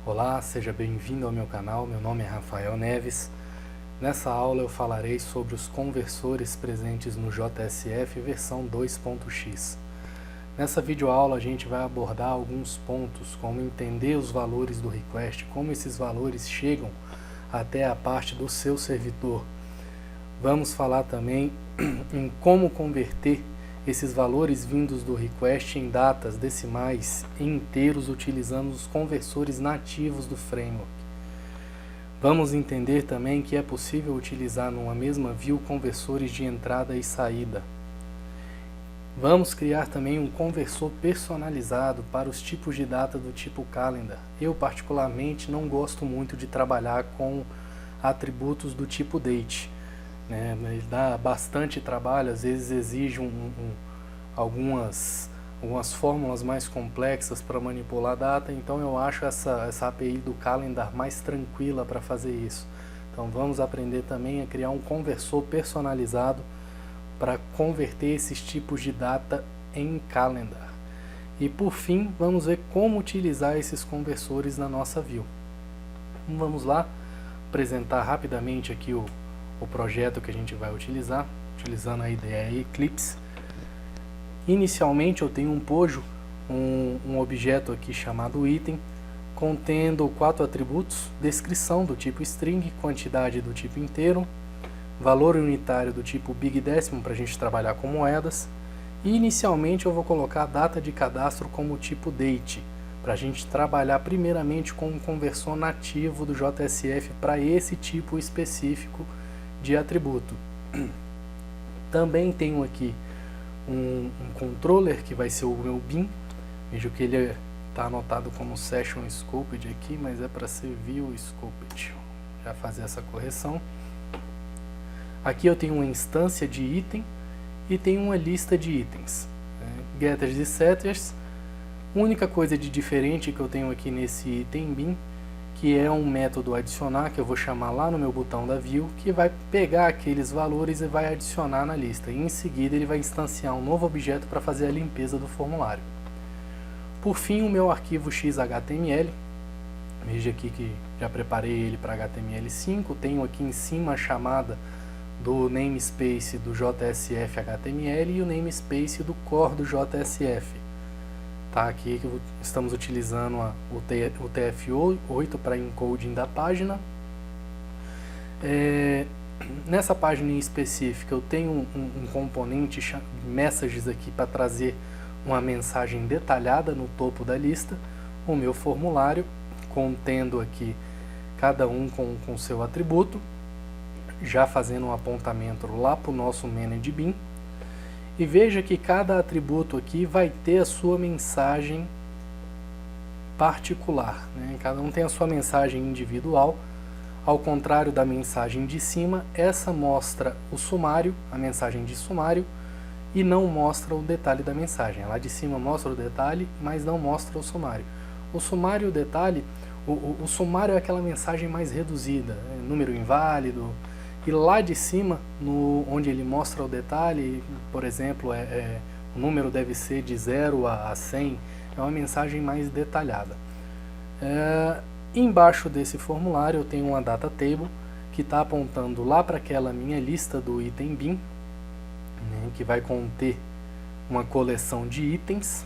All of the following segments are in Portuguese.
Olá, seja bem-vindo ao meu canal, meu nome é Rafael Neves. Nessa aula eu falarei sobre os conversores presentes no JSF versão 2.x. Nessa videoaula a gente vai abordar alguns pontos, como entender os valores do request, como esses valores chegam até a parte do seu servidor. Vamos falar também em como converter esses valores vindos do request em datas decimais e inteiros utilizando os conversores nativos do framework. Vamos entender também que é possível utilizar numa mesma view conversores de entrada e saída. Vamos criar também um conversor personalizado para os tipos de data do tipo calendar. Eu particularmente não gosto muito de trabalhar com atributos do tipo date, né? Mas dá bastante trabalho, às vezes exige algumas fórmulas mais complexas para manipular a data, então eu acho essa API do calendar mais tranquila para fazer isso. Então vamos aprender também a criar um conversor personalizado para converter esses tipos de data em calendar. E por fim, vamos ver como utilizar esses conversores na nossa view. Então, vamos lá apresentar rapidamente aqui o projeto que a gente vai utilizar, utilizando a IDE Eclipse. Inicialmente eu tenho um pojo, um objeto aqui chamado item, contendo 4 atributos: descrição do tipo string, quantidade do tipo inteiro, valor unitário do tipo big décimo para a gente trabalhar com moedas, e inicialmente eu vou colocar a data de cadastro como tipo date, para a gente trabalhar primeiramente com um conversor nativo do JSF para esse tipo específico de atributo. Também tenho aqui um controller que vai ser o meu bin. Vejo que ele está anotado como session scoped aqui, mas é para ser view scoped. Já fazer essa correção. Aqui eu tenho uma instância de item e tenho uma lista de itens, getters e setters. A única coisa de diferente que eu tenho aqui nesse item bin, que é um método adicionar, que eu vou chamar lá no meu botão da view, que vai pegar aqueles valores e vai adicionar na lista. E em seguida ele vai instanciar um novo objeto para fazer a limpeza do formulário. Por fim, o meu arquivo XHTML, veja aqui que já preparei ele para HTML5, tenho aqui em cima a chamada do namespace do JSF HTML e o namespace do core do JSF. Tá, aqui que estamos utilizando o TF8 para encoding da página. Nessa página em específica eu tenho um componente messages aqui para trazer uma mensagem detalhada no topo da lista, o meu formulário contendo aqui cada um com seu atributo, já fazendo um apontamento lá para o nosso manage bin. E veja que cada atributo aqui vai ter a sua mensagem particular, né? Cada um tem a sua mensagem individual. Ao contrário da mensagem de cima, essa mostra o sumário, a mensagem de sumário, e não mostra o detalhe da mensagem. Lá de cima mostra o detalhe, mas não mostra o sumário. O sumário e o detalhe, o sumário é aquela mensagem mais reduzida, número inválido. E lá de cima, onde ele mostra o detalhe, por exemplo, o número deve ser de 0 a 100, é uma mensagem mais detalhada. Embaixo desse formulário eu tenho uma data table que está apontando lá para aquela minha lista do item bin, né, que vai conter uma coleção de itens,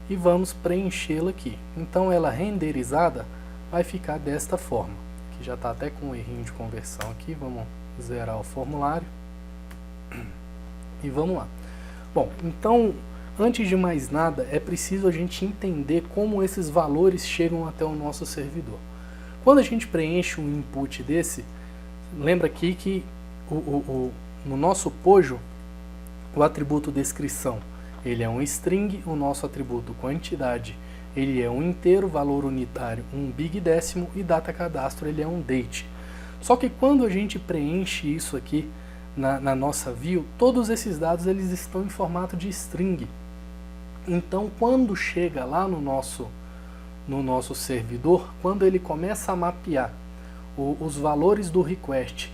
e vamos preenchê-la aqui. Então ela renderizada vai ficar desta forma. Já está até com um errinho de conversão aqui, vamos zerar o formulário e vamos lá. Bom, então, antes de mais nada, é preciso a gente entender como esses valores chegam até o nosso servidor. Quando a gente preenche um input desse, lembra aqui que no nosso pojo, o atributo descrição, ele é um string, o nosso atributo quantidade, ele é um inteiro, valor unitário, um big décimo, e data cadastro, ele é um date. Só que quando a gente preenche isso aqui na nossa view, todos esses dados eles estão em formato de string. Então quando chega lá no nosso servidor, quando ele começa a mapear os valores do request,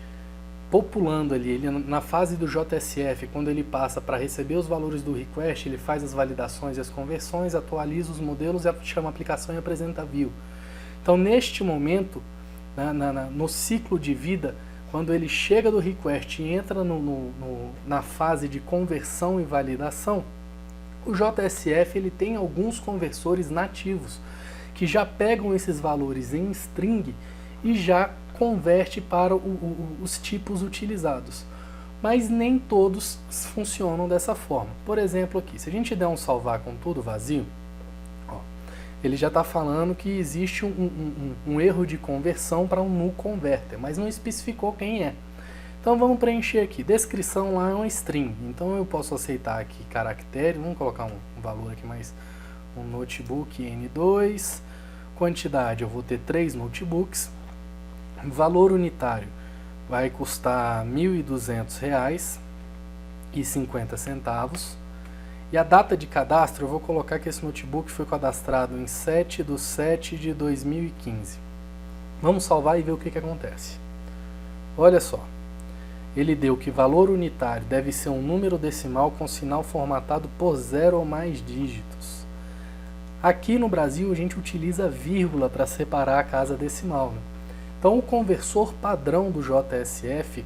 populando ali, ele na fase do JSF, quando ele passa para receber os valores do request, ele faz as validações e as conversões, atualiza os modelos, chama a aplicação e apresenta a view. Então, neste momento, no ciclo de vida, quando ele chega do request e entra na fase de conversão e validação, o JSF ele tem alguns conversores nativos que já pegam esses valores em string e já converte para os tipos utilizados. Mas nem todos funcionam dessa forma. Por exemplo, aqui, se a gente der um salvar com tudo vazio, ó, ele já está falando que existe um erro de conversão para um null converter, mas não especificou quem é. Então vamos preencher aqui. Descrição lá é uma string, então eu posso aceitar aqui caractere, vamos colocar um valor aqui mais, um notebook N2, quantidade eu vou ter 3 notebooks, valor unitário vai custar R$ 1.200,50 e a data de cadastro eu vou colocar que esse notebook foi cadastrado em 7/7/2015. Vamos salvar e ver o que acontece. Olha só, ele deu que valor unitário deve ser um número decimal com sinal formatado por 0 ou mais dígitos. Aqui no Brasil a gente utiliza vírgula para separar a casa decimal, né? Então o conversor padrão do JSF,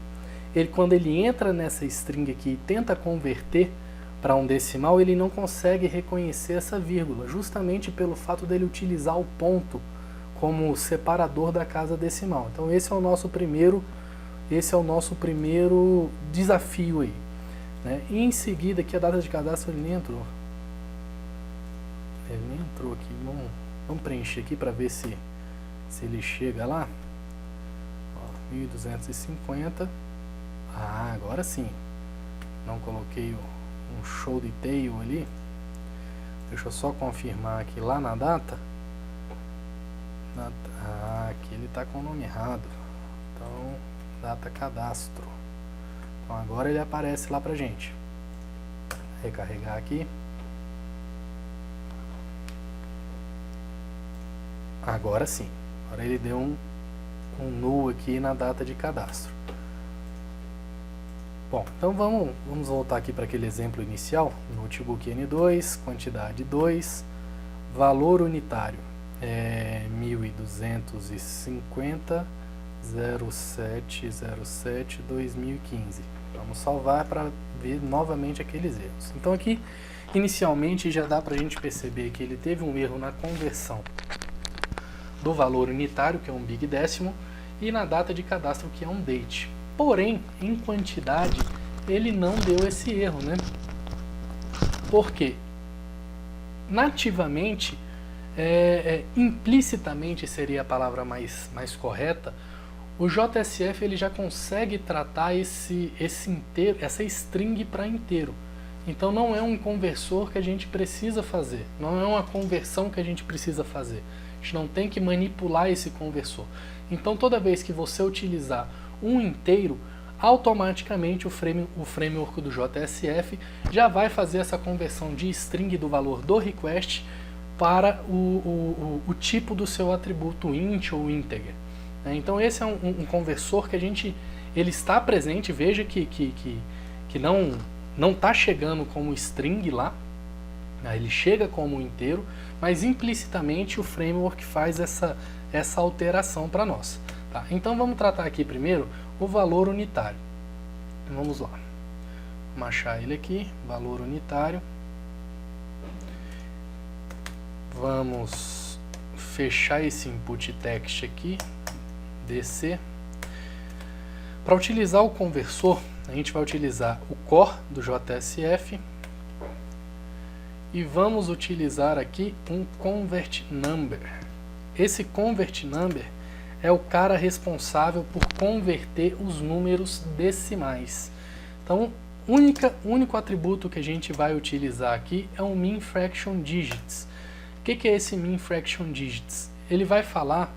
quando ele entra nessa string aqui e tenta converter para um decimal, ele não consegue reconhecer essa vírgula, justamente pelo fato dele utilizar o ponto como separador da casa decimal. Então esse é o nosso primeiro desafio aí, né? E em seguida aqui a data de cadastro ele nem entrou. Ele nem entrou aqui. Vamos preencher aqui para ver se ele chega lá. 1.250. Ah, agora sim. Não coloquei um show de tail ali. Deixa eu só confirmar aqui lá na data. Aqui ele está com o nome errado. Então, data cadastro. Então agora ele aparece lá pra gente. Recarregar aqui. Agora sim. Agora ele deu um null aqui na data de cadastro. Bom, então vamos voltar aqui para aquele exemplo inicial. Notebook N2, quantidade 2, valor unitário é 1.250, 07/07/2015. Vamos salvar para ver novamente aqueles erros. Então aqui, inicialmente, já dá para a gente perceber que ele teve um erro na conversão do valor unitário, que é um big décimo, e na data de cadastro, que é um date. Porém, em quantidade, ele não deu esse erro, né? Porque nativamente, implicitamente seria a palavra mais correta, o JSF ele já consegue tratar essa string para inteiro. Então não é um conversor que a gente precisa fazer, não é uma conversão que a gente precisa fazer. A gente não tem que manipular esse conversor. Então toda vez que você utilizar um inteiro, automaticamente o framework do JSF já vai fazer essa conversão de string do valor do request para o tipo do seu atributo int ou integer. Então esse é um conversor que ele está presente. Veja que não está chegando como string lá, ele chega como inteiro, mas implicitamente o framework faz essa alteração para nós. Tá? Então vamos tratar aqui primeiro o valor unitário. Vamos lá. Vamos achar ele aqui, valor unitário. Vamos fechar esse input text aqui, DC. Para utilizar o conversor, a gente vai utilizar o core do JSF e vamos utilizar aqui um convert number. Esse convert number é o cara responsável por converter os números decimais. Então, único atributo que a gente vai utilizar aqui é o min fraction digits. O que é esse min fraction digits? Ele vai falar,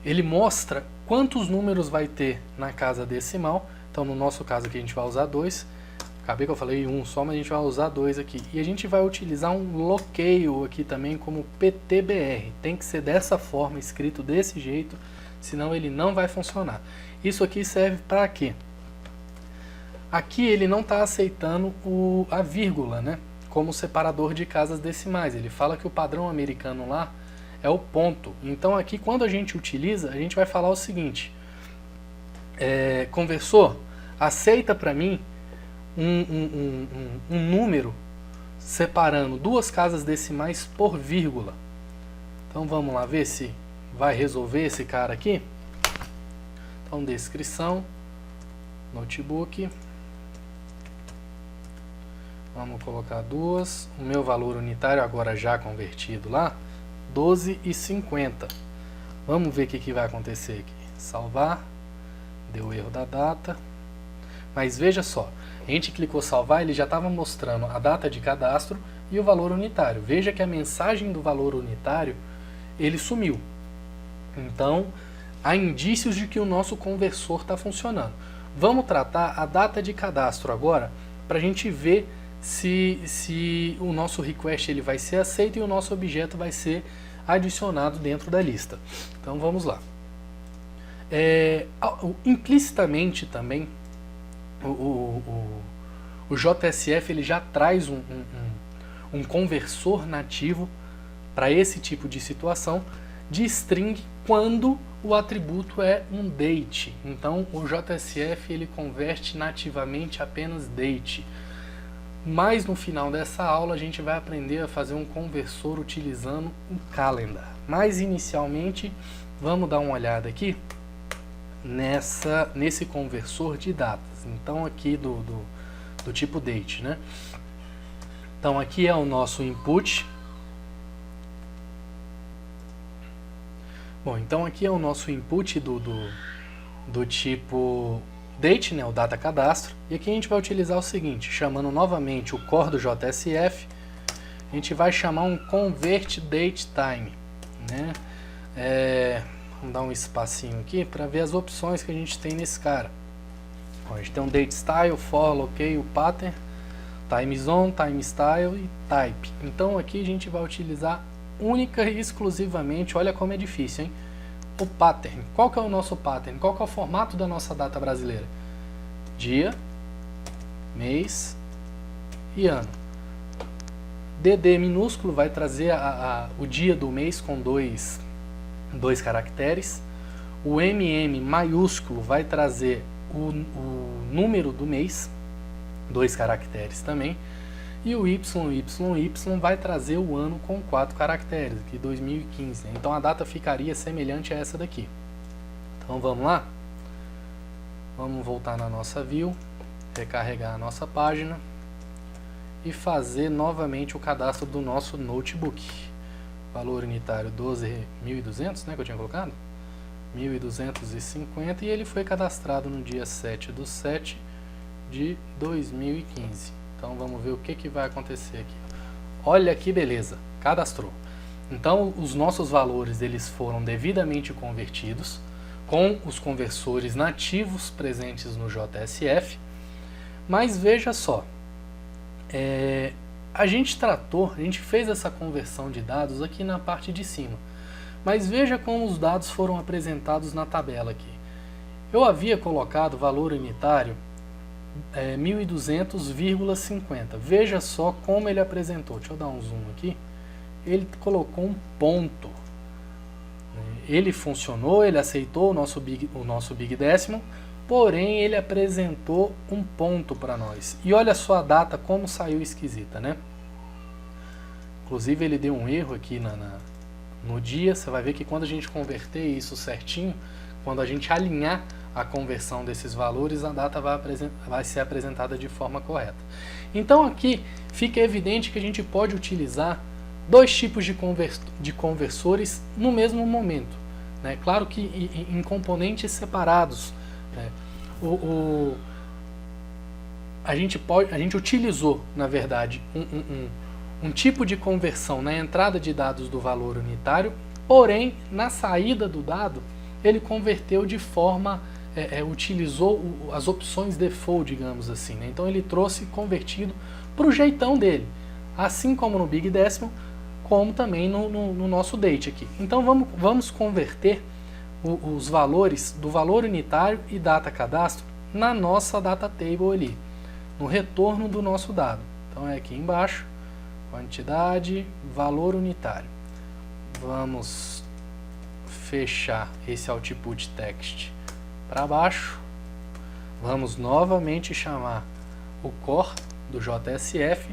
ele mostra quantos números vai ter na casa decimal. Então, no nosso caso aqui a gente vai usar 2. Acabei que eu falei um só, mas a gente vai usar 2 aqui. E a gente vai utilizar um locale aqui também como PTBR. Tem que ser dessa forma, escrito desse jeito, senão ele não vai funcionar. Isso aqui serve para quê? Aqui ele não está aceitando a vírgula, né, como separador de casas decimais. Ele fala que o padrão americano lá é o ponto. Então aqui quando a gente utiliza, a gente vai falar o seguinte, conversor, aceita para mim um número separando duas casas decimais por vírgula. Então vamos lá ver se vai resolver esse cara aqui. Então descrição, notebook, vamos colocar duas, o meu valor unitário agora já convertido lá, 12,50. Vamos ver o que vai acontecer aqui. Salvar, deu erro da data, mas veja só, a gente clicou salvar, ele já estava mostrando a data de cadastro e o valor unitário. Veja que a mensagem do valor unitário, ele sumiu. Então, há indícios de que o nosso conversor está funcionando. Vamos tratar a data de cadastro agora, para a gente ver se o nosso request ele vai ser aceito e o nosso objeto vai ser adicionado dentro da lista. Então vamos lá. Implicitamente também, o JSF ele já traz um conversor nativo para esse tipo de situação de string quando o atributo é um date. Então o JSF ele converte nativamente apenas date. Mas no final dessa aula a gente vai aprender a fazer um conversor utilizando o calendar. Mas inicialmente vamos dar uma olhada aqui nesse conversor de datas. Então aqui do tipo date, né? Então aqui é o nosso input. Bom, então aqui é o nosso input do tipo date, né, o data cadastro, e aqui a gente vai utilizar o seguinte, chamando novamente o core do JSF, a gente vai chamar um convert date time, né? Vamos dar um espacinho aqui para ver as opções que a gente tem nesse cara. Bom, a gente tem um date style, for, locate, o pattern, time zone, time style e type. Então aqui a gente vai utilizar única e exclusivamente, olha como é difícil, hein? O pattern. Qual que é o nosso pattern? Qual que é o formato da nossa data brasileira? Dia, mês e ano. DD minúsculo vai trazer o dia do mês com dois caracteres. O MM maiúsculo vai trazer o número do mês, 2 caracteres também. E o YYY vai trazer o ano com 4 caracteres, aqui 2015. Então a data ficaria semelhante a essa daqui. Então vamos lá? Vamos voltar na nossa view, recarregar a nossa página e fazer novamente o cadastro do nosso notebook. Valor unitário 12.200, né, que eu tinha colocado? 1.250 e ele foi cadastrado no dia 7/7 de 2015. Então vamos ver o que vai acontecer aqui. Olha que beleza, cadastrou. Então os nossos valores eles foram devidamente convertidos com os conversores nativos presentes no JSF. Mas veja só, a gente fez essa conversão de dados aqui na parte de cima. Mas veja como os dados foram apresentados na tabela aqui. Eu havia colocado valor unitário 1200,50. Veja só como ele apresentou. Deixa eu dar um zoom aqui. Ele colocou um ponto. Ele funcionou, ele aceitou o nosso Big Decimal, porém ele apresentou um ponto para nós. E olha só a data como saiu esquisita, né? Inclusive ele deu um erro aqui no dia. Você vai ver que quando a gente converter isso certinho, quando a gente alinhar a conversão desses valores, a data vai ser apresentada de forma correta. Então aqui fica evidente que a gente pode utilizar dois tipos de conversores no mesmo momento, né? Claro que em componentes separados, né? A gente utilizou, na verdade, um tipo de conversão na entrada de dados do valor unitário, porém na saída do dado ele converteu de forma utilizou as opções default, digamos assim, né? Então ele trouxe convertido para o jeitão dele, assim como no Big Decimal, como também no nosso date aqui. Então vamos converter os valores do valor unitário e data cadastro na nossa data table ali, no retorno do nosso dado. Então é aqui embaixo, quantidade, valor unitário. Vamos fechar esse output text para baixo. Vamos novamente chamar o core do JSF,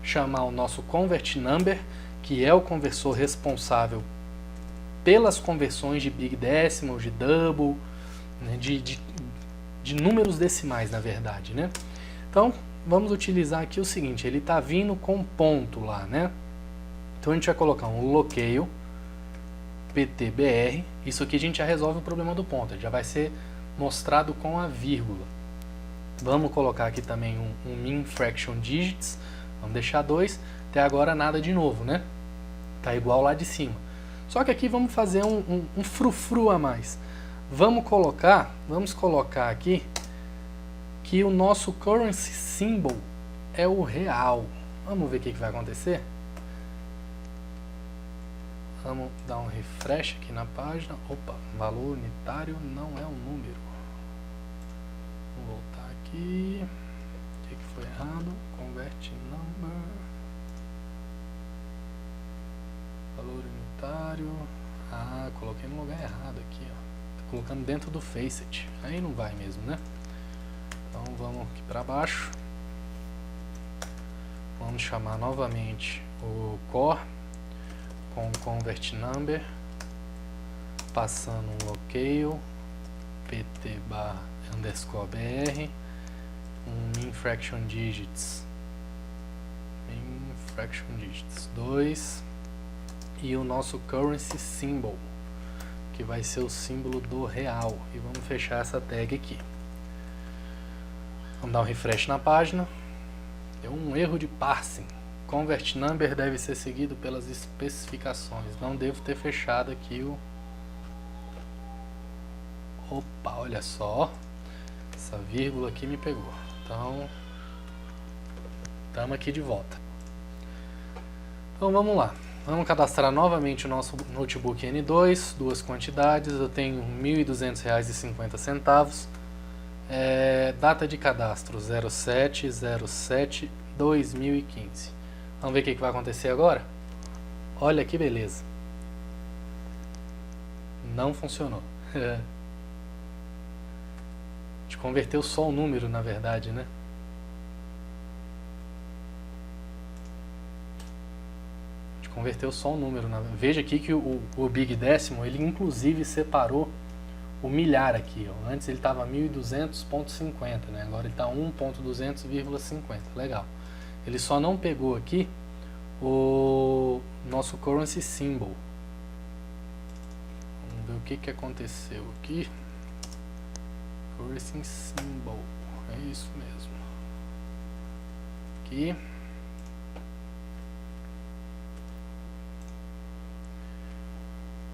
chamar o nosso convert number, que é o conversor responsável pelas conversões de big decimal, de double, né, de números decimais, na verdade, né? Então, vamos utilizar aqui o seguinte, ele está vindo com ponto lá, né? Então, a gente vai colocar um locale ptbr, isso aqui a gente já resolve o problema do ponto, ele já vai ser mostrado com a vírgula. Vamos colocar aqui também um min fraction digits, vamos deixar 2, até agora nada de novo, né? Tá igual lá de cima. Só que aqui vamos fazer um frufru a mais. Vamos colocar aqui que o nosso currency symbol é o real. Vamos ver o que vai acontecer? Vamos dar um refresh aqui na página. Opa, valor unitário não é um número. Vou voltar aqui. O que foi errado? Convert number. Valor unitário. Ah, coloquei no lugar errado aqui, ó. Tô colocando dentro do Faceit. Aí não vai mesmo, né? Então vamos aqui para baixo. Vamos chamar novamente o core com convert number, passando um locale pt bar underscore br, um min fraction digits 2 e o nosso currency symbol, que vai ser o símbolo do real, e vamos fechar essa tag aqui. Vamos dar um refresh na página. Deu um erro de parsing. Convert number deve ser seguido pelas especificações. Não devo ter fechado aqui o... Opa, olha só. Essa vírgula aqui me pegou. Então, estamos aqui de volta. Então vamos lá. Vamos cadastrar novamente o nosso notebook N2. Duas quantidades. Eu tenho R$ 1.200,50. Data de cadastro 07/07/2015. Vamos ver o que vai acontecer agora? Olha que beleza. Não funcionou. A gente converteu só o número, na verdade, né? A gente converteu só o número. Veja aqui que o Big Decimal, ele inclusive separou o milhar aqui, ó. Antes ele estava 1200.50, né? Agora ele está 1.200,50. Legal. Ele só não pegou aqui o nosso currency symbol. Vamos ver o que aconteceu aqui. Currency symbol. É isso mesmo. Aqui.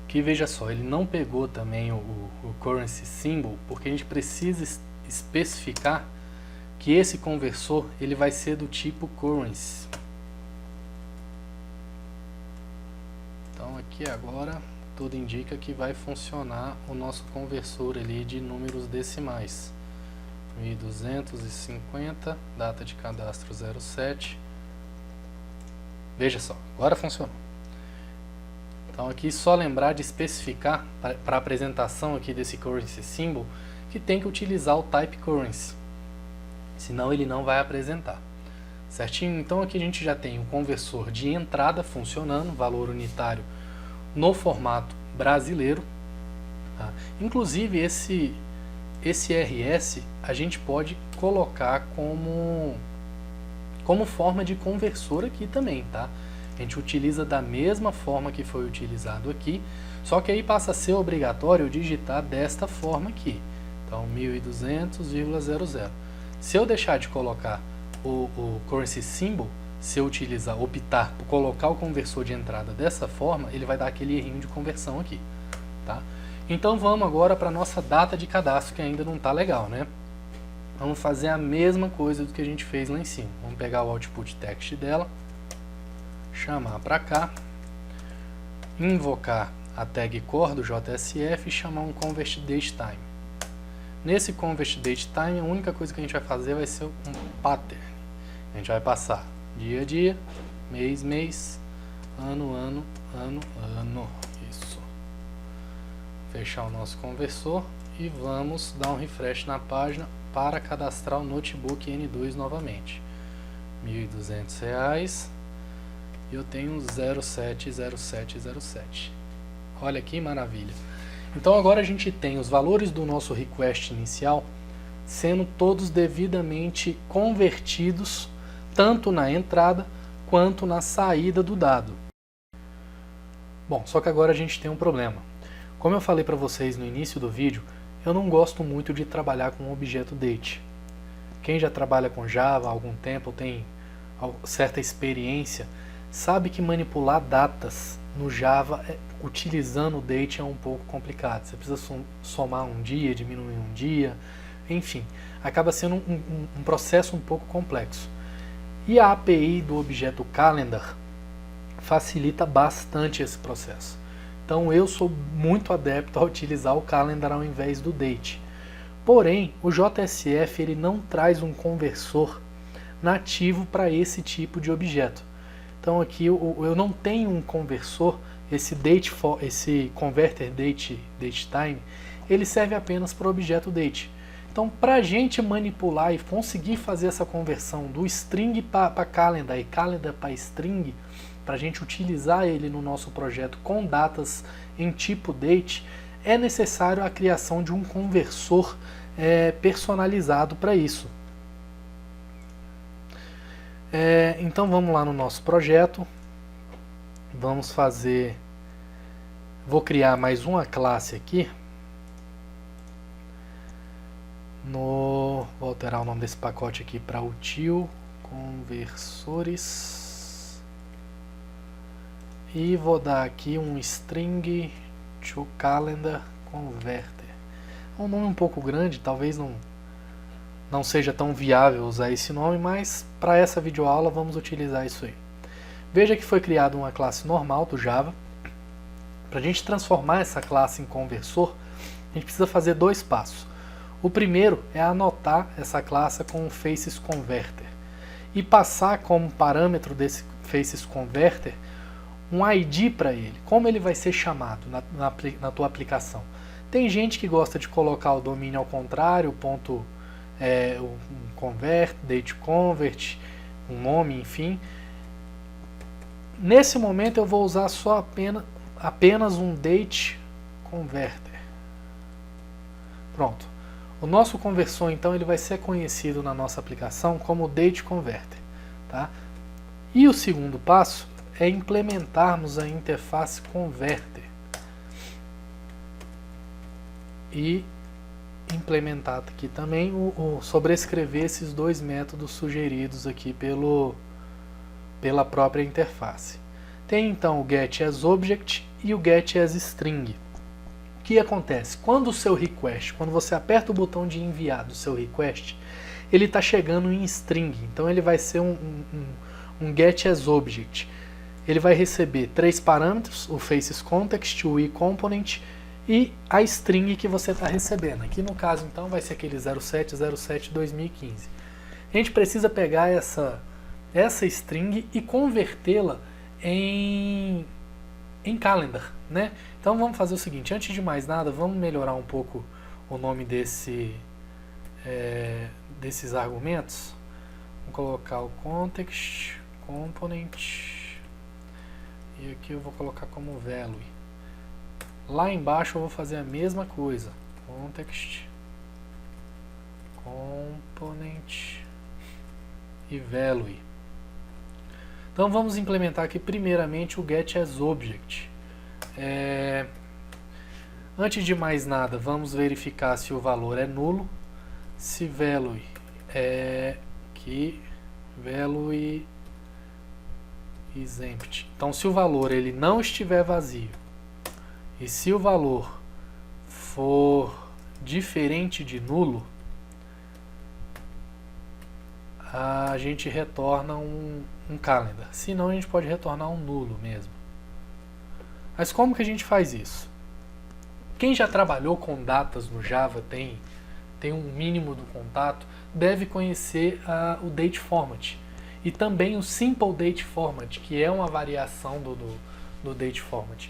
Aqui veja só, ele não pegou também o currency symbol, porque a gente precisa especificar que esse conversor ele vai ser do tipo currency. Então aqui agora tudo indica que vai funcionar o nosso conversor ali de números decimais. 1250, data de cadastro 07. Veja só, agora funcionou. Então aqui só lembrar de especificar para a apresentação aqui desse currency symbol que tem que utilizar o type currency. Senão ele não vai apresentar. Certinho? Então aqui a gente já tem o conversor de entrada funcionando, valor unitário no formato brasileiro. Tá? Inclusive esse RS a gente pode colocar como forma de conversor aqui também, tá? A gente utiliza da mesma forma que foi utilizado aqui, só que aí passa a ser obrigatório digitar desta forma aqui. Então 1200,00. Se eu deixar de colocar o currency symbol, se eu optar por colocar o conversor de entrada dessa forma, ele vai dar aquele errinho de conversão aqui, tá? Então vamos agora para a nossa data de cadastro, que ainda não está legal, né? Vamos fazer a mesma coisa do que a gente fez lá em cima. Vamos pegar o output text dela, chamar para cá, invocar a tag core do JSF e chamar um convert date time. Nesse convert date time, a única coisa que a gente vai fazer vai ser um pattern. A gente vai passar dia a dia, mês, mês, ano, ano, ano, ano. isso. Fechar o nosso conversor e vamos dar um refresh na página para cadastrar o notebook N2 novamente. R$ 1.200 e eu tenho 070707. Olha que maravilha. Então agora a gente tem os valores do nosso request inicial sendo todos devidamente convertidos tanto na entrada quanto na saída do dado. Bom, só que agora a gente tem um problema. Como eu falei para vocês no início do vídeo, eu não gosto muito de trabalhar com o objeto date. Quem já trabalha com Java há algum tempo, tem certa experiência, sabe que manipular datas no Java utilizando o date é um pouco complicado. Você precisa somar um dia, diminuir um dia, enfim, acaba sendo um processo um pouco complexo. E a API do objeto calendar facilita bastante esse processo. Então eu sou muito adepto a utilizar o calendar ao invés do date. Porém, o JSF ele não traz um conversor nativo para esse tipo de objeto. Então aqui eu não tenho um conversor, esse converter datetime, ele serve apenas para o objeto date. Então para a gente manipular e conseguir fazer essa conversão do string para calendar e calendar para string, para a gente utilizar ele no nosso projeto com datas em tipo date, é necessário a criação de um conversor personalizado para isso. Então vamos lá no nosso projeto, vamos fazer, vou criar mais uma classe aqui, vou alterar o nome desse pacote aqui para util conversores e vou dar aqui um string to calendar converter. É um nome um pouco grande, talvez não seja tão viável usar esse nome, mas para essa videoaula vamos utilizar isso aí. Veja que foi criada uma classe normal do Java. Para a gente transformar essa classe em conversor, a gente precisa fazer dois passos. O primeiro é anotar essa classe com o FacesConverter e passar como parâmetro desse FacesConverter um ID para ele, como ele vai ser chamado na tua aplicação. Tem gente que gosta de colocar o domínio ao contrário, um convert, date convert, um nome, enfim. Nesse momento eu vou usar só apenas um date converter. Pronto. O nosso conversor então ele vai ser conhecido na nossa aplicação como date converter, tá? E o segundo passo é implementarmos a interface converter e implementar aqui também sobrescrever esses dois métodos sugeridos aqui pela própria interface. Tem então o getAsObject e o getAsString. O que acontece? Quando o seu request, quando você aperta o botão de enviar do seu request, ele está chegando em string, então ele vai ser um getAsObject. Ele vai receber três parâmetros, o FacesContext, o eComponent e a string que você está recebendo. Aqui no caso então vai ser aquele 0707-2015. A gente precisa pegar essa string e convertê-la em calendar, né? Então vamos fazer o seguinte, antes de mais nada, vamos melhorar um pouco o nome desses argumentos. Vamos colocar o context, component, e aqui eu vou colocar como value. Lá embaixo eu vou fazer a mesma coisa, context, component e value. Então vamos implementar aqui primeiramente o getAsObject. Antes de mais nada, vamos verificar se o valor é nulo, se value value is empty. Então se o valor ele não estiver vazio e se o valor for diferente de nulo, a gente retorna um calendar. Se não, a gente pode retornar um nulo mesmo. Mas como que a gente faz isso? Quem já trabalhou com datas no Java, tem um mínimo do contato, deve conhecer o date format. E também o simple date format, que é uma variação do date format.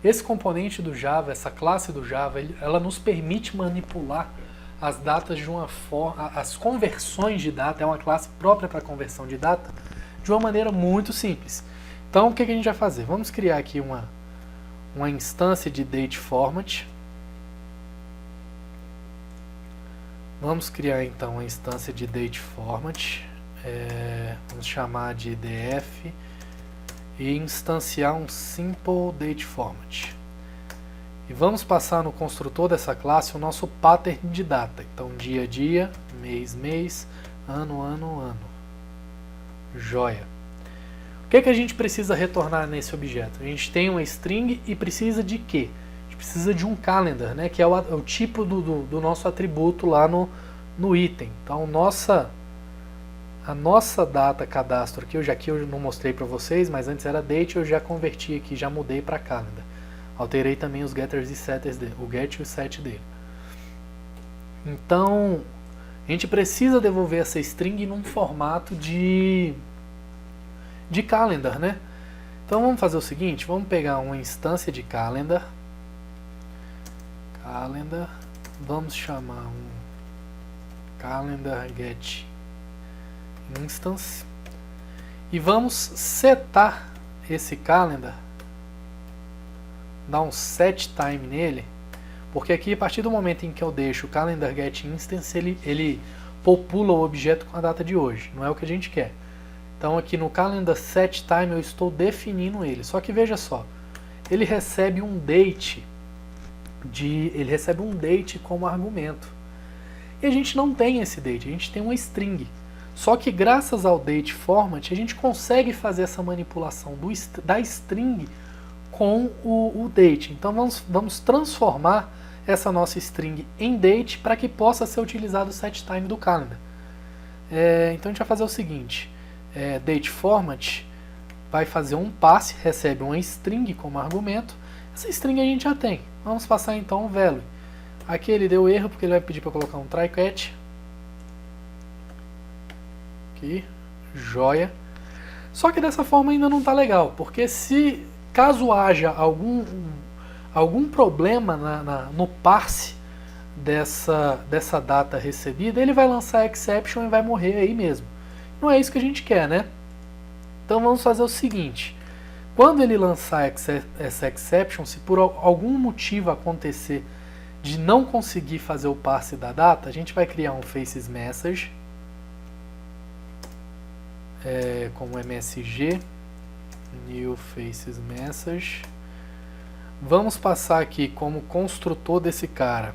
Esse componente do Java, essa classe do Java, ela nos permite manipular as datas de uma forma, as conversões de data, é uma classe própria para conversão de data, de uma maneira muito simples. Então, o que a gente vai fazer? Vamos criar aqui uma instância de DateFormat. Vamos criar então uma instância de DateFormat. Vamos chamar de df e instanciar um Simple DateFormat. E vamos passar no construtor dessa classe o nosso pattern de data. Então, dia, dia, mês, mês, ano, ano, ano. Joia. O que a gente precisa retornar nesse objeto? A gente tem uma string e precisa de quê? A gente precisa de um calendar, né? Que é o tipo do nosso atributo lá no item. Então, a nossa data cadastro aqui eu não mostrei para vocês, mas antes era date, eu já converti aqui, já mudei para calendar. Alterei também os getters e setters dele, o get e o set dele. Então, a gente precisa devolver essa string num formato de calendar, né? Então vamos fazer o seguinte, vamos pegar uma instância de calendar, vamos chamar um calendar get instance e vamos setar esse calendar, dar um set time nele, porque aqui a partir do momento em que eu deixo o calendar get instance, ele popula o objeto com a data de hoje, não é o que a gente quer. Então aqui no calendar set time eu estou definindo ele, só que veja só, ele recebe um date como argumento. E a gente não tem esse date, a gente tem uma string. Só que graças ao DateFormat a gente consegue fazer essa manipulação da string com o date. Então vamos transformar essa nossa string em date para que possa ser utilizado o setTime do calendar. Então a gente vai fazer o seguinte, DateFormat vai fazer um passe, recebe uma string como argumento. Essa string a gente já tem. Vamos passar então o value. Aqui ele deu erro porque ele vai pedir para colocar um try catch. Aqui, joia. Só que dessa forma ainda não está legal, porque caso haja algum problema no parse dessa data recebida, ele vai lançar exception e vai morrer aí mesmo. Não é isso que a gente quer, né? Então vamos fazer o seguinte, quando ele lançar essa exception, se por algum motivo acontecer de não conseguir fazer o parse da data, a gente vai criar um faces_message como msg new faces_message. Vamos passar aqui como construtor desse cara.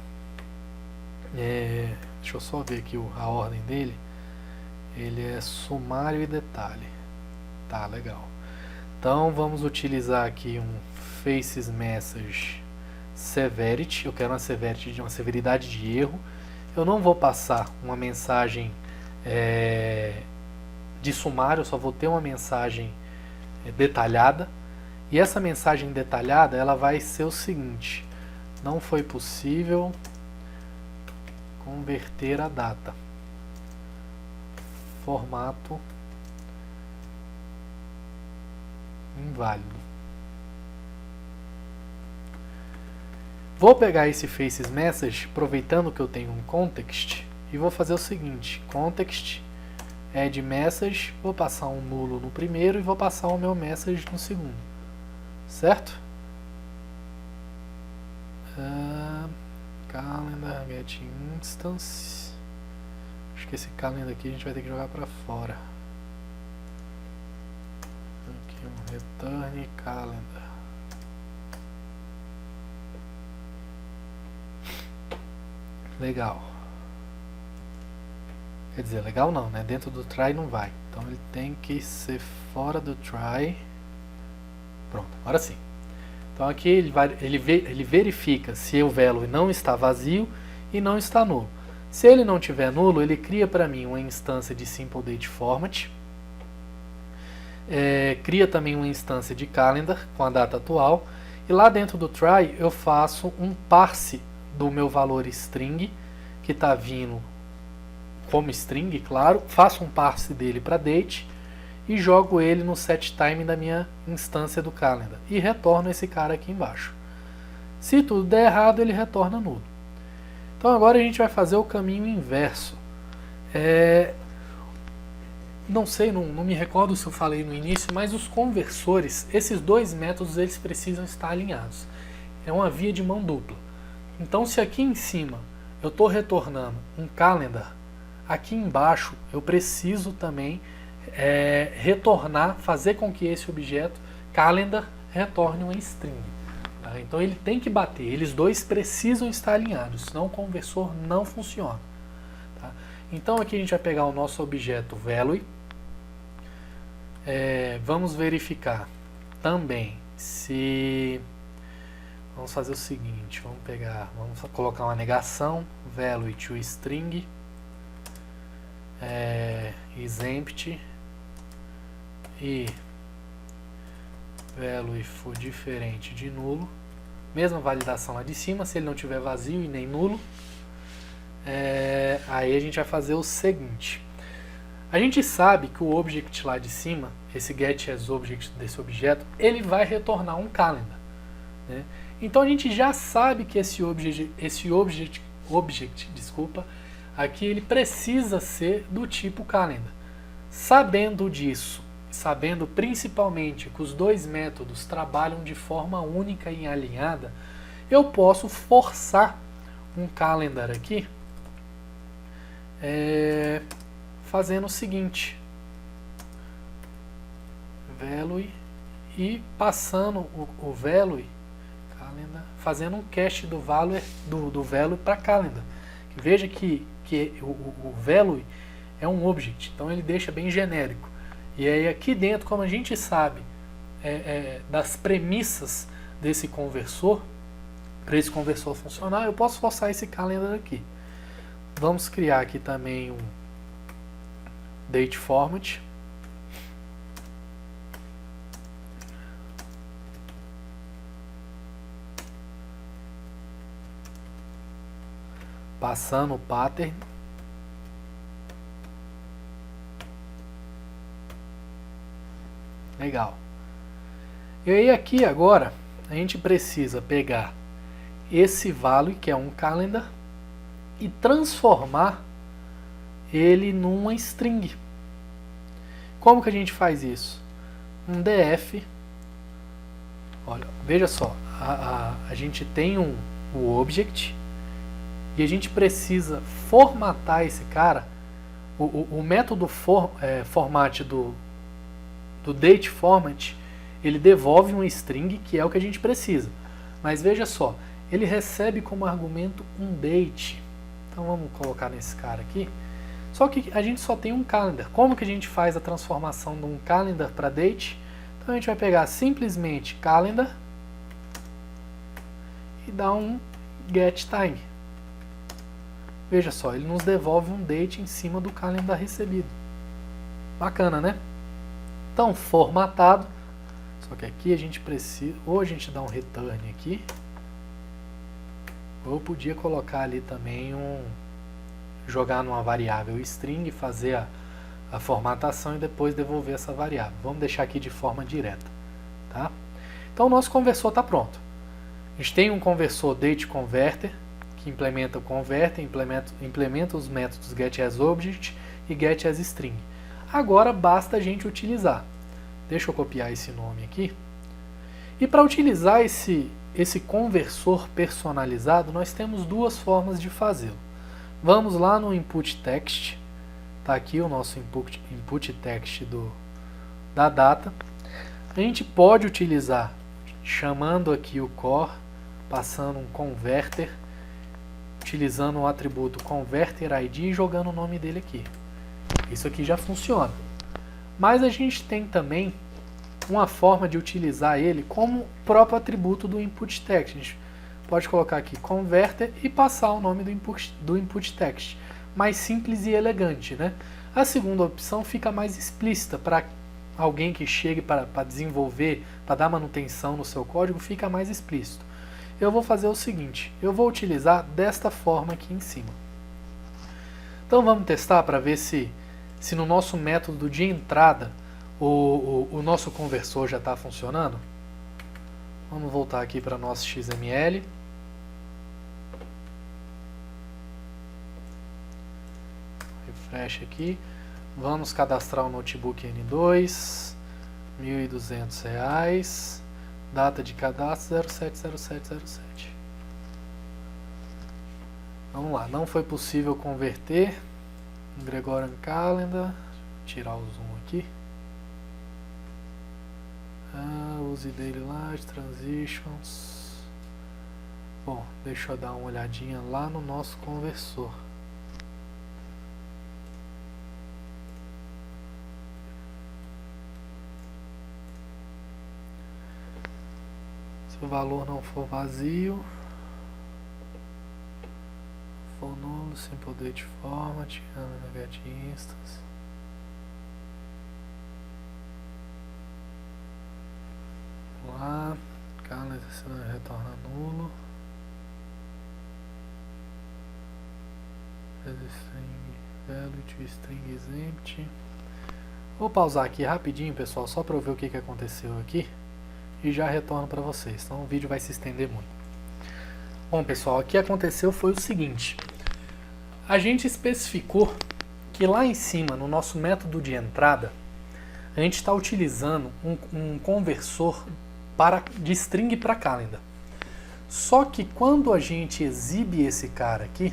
Deixa eu só ver aqui a ordem dele. Ele é sumário e detalhe. Tá, legal. Então vamos utilizar aqui um faces_message severity. Eu quero uma severity de uma severidade de erro. Eu não vou passar uma mensagem de sumário, eu só vou ter uma mensagem detalhada. E essa mensagem detalhada, ela vai ser o seguinte: não foi possível converter a data. Formato inválido. Vou pegar esse faces_message, aproveitando que eu tenho um context, e vou fazer o seguinte: context add message, vou passar um nulo no primeiro e vou passar o meu message no segundo, certo? Calendar get instance. Acho que esse calendar aqui a gente vai ter que jogar para fora. Aqui um return calendar. Legal. Quer dizer, legal não, né? Dentro do try não vai. Então ele tem que ser fora do try. Pronto, agora sim. Então aqui ele verifica se o value não está vazio e não está nulo. Se ele não tiver nulo, ele cria para mim uma instância de Simple DateFormat. Cria também uma instância de calendar com a data atual. E lá dentro do try eu faço um parse do meu valor string, que está vindo como string, claro. Faço um parse dele para date e jogo ele no setTime da minha instância do calendar. E retorno esse cara aqui embaixo. Se tudo der errado, ele retorna nulo. Então agora a gente vai fazer o caminho inverso. Não sei, não me recordo se eu falei no início, mas os conversores, esses dois métodos, eles precisam estar alinhados. É uma via de mão dupla. Então se aqui em cima eu estou retornando um calendar, aqui embaixo eu preciso também retornar, fazer com que esse objeto calendar retorne uma string. Tá? Então ele tem que bater, eles dois precisam estar alinhados, senão o conversor não funciona. Tá? Então aqui a gente vai pegar o nosso objeto value, vamos verificar também se... Vamos fazer o seguinte, vamos colocar uma negação, value to string, is empty, e value for diferente de nulo, mesma validação lá de cima, se ele não tiver vazio e nem nulo, aí a gente vai fazer o seguinte, a gente sabe que o object lá de cima, esse getAsObject desse objeto, ele vai retornar um calendar, né? Então a gente já sabe que esse object, aqui ele precisa ser do tipo calendar. Sabendo disso, sabendo principalmente que os dois métodos trabalham de forma única e alinhada, eu posso forçar um calendar aqui, fazendo o seguinte, value, e passando o value, fazendo um cache do value para calendar. Veja que o value é um object, então ele deixa bem genérico. E aí aqui dentro, como a gente sabe das premissas desse conversor, para esse conversor funcionar, eu posso forçar esse calendar aqui. Vamos criar aqui também um date format. Passando o pattern. Legal. E aí aqui agora a gente precisa pegar esse value, que é um calendar, e transformar ele numa string. Como que a gente faz isso? Um df. Olha, veja só, a gente tem o object, e a gente precisa formatar esse cara. O método format do date format, ele devolve uma string, que é o que a gente precisa. Mas veja só, ele recebe como argumento um date. Então vamos colocar nesse cara aqui. Só que a gente só tem um calendar. Como que a gente faz a transformação de um calendar para date? Então a gente vai pegar simplesmente calendar e dar um getTime. Veja só, ele nos devolve um date em cima do calendar recebido. Bacana, né? Então, formatado. Só que aqui a gente precisa, ou a gente dá um return aqui, ou eu podia colocar ali também jogar numa variável string, fazer a formatação e depois devolver essa variável. Vamos deixar aqui de forma direta, tá? Então o nosso conversor está pronto. A gente tem um conversor dateConverter, que implementa o converter, implementa os métodos getAsObject e getAsString. Agora basta a gente utilizar. Deixa eu copiar esse nome aqui. E para utilizar esse conversor personalizado, nós temos duas formas de fazê-lo. Vamos lá no input text. Está aqui o nosso input text da data. A gente pode utilizar chamando aqui o core, passando um converter, utilizando o atributo converterID e jogando o nome dele aqui. Isso aqui já funciona. Mas a gente tem também uma forma de utilizar ele como próprio atributo do input text. A gente pode colocar aqui converter e passar o nome do input text. Mais simples e elegante, né? A segunda opção fica mais explícita para alguém que chegue para desenvolver, para dar manutenção no seu código, fica mais explícito. Eu vou fazer o seguinte, eu vou utilizar desta forma aqui em cima. Então vamos testar para ver se no nosso método de entrada o nosso conversor já está funcionando. Vamos voltar aqui para nosso XML. refresh aqui. Vamos cadastrar o notebook N2, R$ 1.200, data de cadastro 070707. Vamos lá, não foi possível converter. Gregorian Calendar, tirar o zoom aqui. Use Daily Light, Transitions. Bom, deixa eu dar uma olhadinha lá no nosso conversor. Se o valor não for vazio, for nulo, simple date format, get instance. Vamos lá, calendar retorna nulo. String value to string is empty. Vou pausar aqui rapidinho, pessoal, só para eu ver o que aconteceu aqui e já retorno para vocês, então o vídeo vai se estender muito. Bom, pessoal, o que aconteceu foi o seguinte: a gente especificou que lá em cima, no nosso método de entrada, a gente está utilizando um conversor de string para calendar. Só que quando a gente exibe esse cara aqui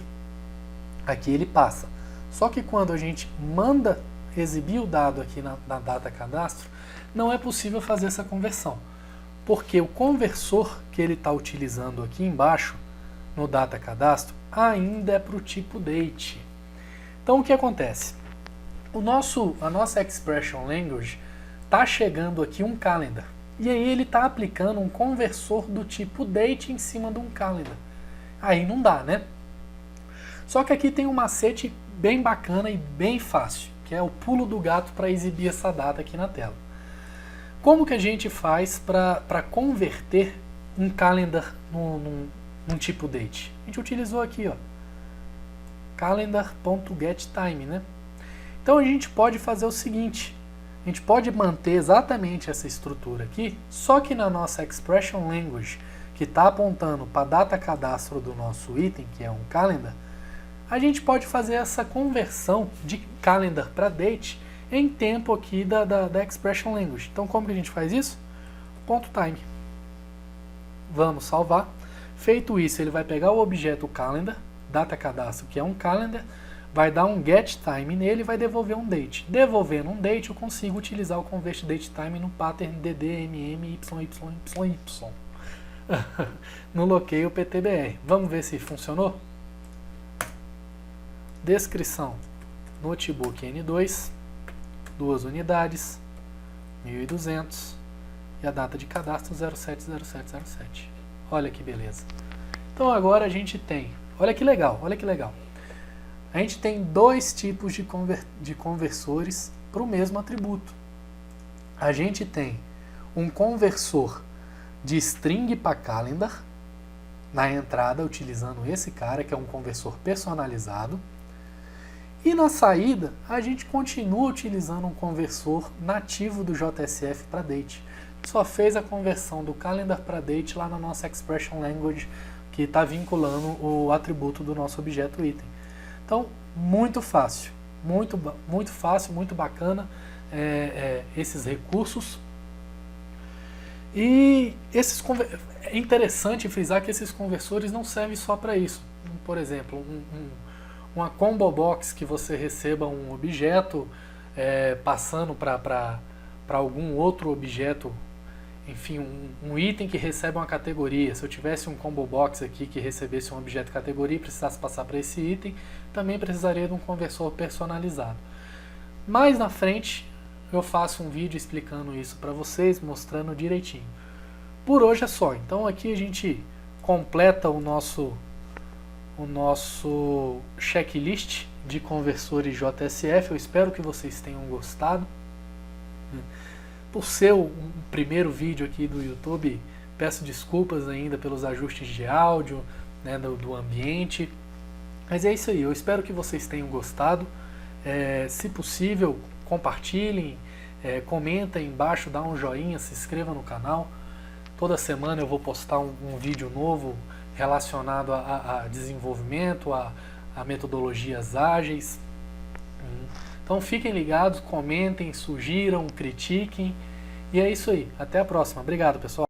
ele passa. Só que quando a gente manda exibir o dado aqui na data cadastro, não é possível fazer essa conversão. Porque o conversor que ele está utilizando aqui embaixo, no data cadastro, ainda é para o tipo date. Então o que acontece? A nossa expression language está chegando aqui um calendar. E aí ele está aplicando um conversor do tipo date em cima de um calendar. Aí não dá, né? Só que aqui tem um macete bem bacana e bem fácil, que é o pulo do gato para exibir essa data aqui na tela. Como que a gente faz para converter um calendar num tipo date? A gente utilizou aqui, ó, calendar.getTime, né? Então a gente pode fazer o seguinte: a gente pode manter exatamente essa estrutura aqui, só que na nossa expression language, que está apontando para a data cadastro do nosso item, que é um calendar, a gente pode fazer essa conversão de calendar para date em tempo aqui da expression language. Então como que a gente faz isso? .time. Vamos salvar. Feito isso, ele vai pegar o objeto calendar, data cadastro, que é um calendar, vai dar um getTime nele e vai devolver um date. Devolvendo um date, eu consigo utilizar o convertDateTime no pattern ddmmyyyy no loqueio PTBR. Vamos ver se funcionou? Descrição: notebook N2, 2 unidades, 1.200 e a data de cadastro 070707. Olha que beleza. Então agora a gente tem, olha que legal, olha que legal. A gente tem dois tipos de conversores para o mesmo atributo. A gente tem um conversor de string para calendar, na entrada utilizando esse cara, que é um conversor personalizado. E na saída, a gente continua utilizando um conversor nativo do JSF para date. Só fez a conversão do calendar para date lá na nossa expression language, que está vinculando o atributo do nosso objeto item. Então, muito fácil, muito fácil, muito bacana esses recursos. E é interessante frisar que esses conversores não servem só para isso. Por exemplo, uma combo box que você receba um objeto passando para algum outro objeto, enfim, um item que recebe uma categoria. Se eu tivesse um combo box aqui que recebesse um objeto categoria e precisasse passar para esse item, também precisaria de um conversor personalizado. Mais na frente eu faço um vídeo explicando isso para vocês, mostrando direitinho. Por hoje é só. Então aqui a gente completa o nosso checklist de conversores JSF. Eu espero que vocês tenham gostado. Por ser o primeiro vídeo aqui do YouTube, peço desculpas ainda pelos ajustes de áudio, né, do ambiente. Mas é isso aí, eu espero que vocês tenham gostado. Se possível, compartilhem, comentem embaixo, dá um joinha, se inscreva no canal. Toda semana eu vou postar um vídeo novo relacionado a desenvolvimento, a metodologias ágeis. Então fiquem ligados, comentem, sugiram, critiquem. E é isso aí. Até a próxima. Obrigado, pessoal.